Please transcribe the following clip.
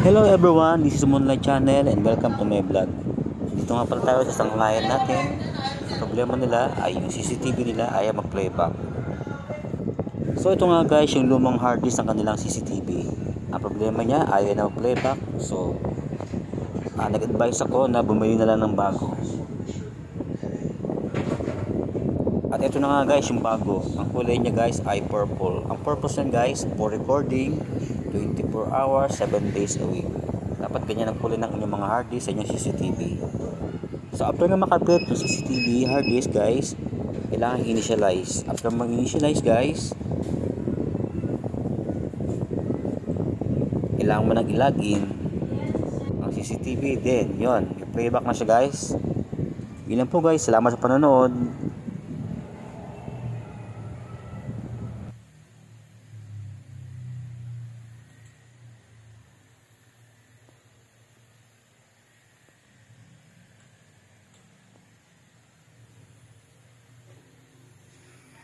Hello everyone, this is Moonlight Channel and welcome to my vlog. Dito nga pala tayo sa isang client natin. Problema nila ay yung CCTV nila ayaw mag-playback. So ito nga guys, yung lumang hard disk ng kanilang CCTV. Ang problema niya ayaw na mag-playback. So nag-advise ako na bumili na lang ng bago. At ito na nga guys yung bago. Ang kulay niya guys ay purple. Ang purpose niya guys for recording 24 hours, 7 days a week. Dapat ganyan ang kulay ng inyong mga hard disk sa inyong CCTV. So after na makapit yung CCTV hard disk guys, kailangan initialize. After mag-initialize guys, kailangan mo nang i-login ang CCTV. Then, yun, i-playback na siya guys. Yun lang po guys. Salamat sa panonood.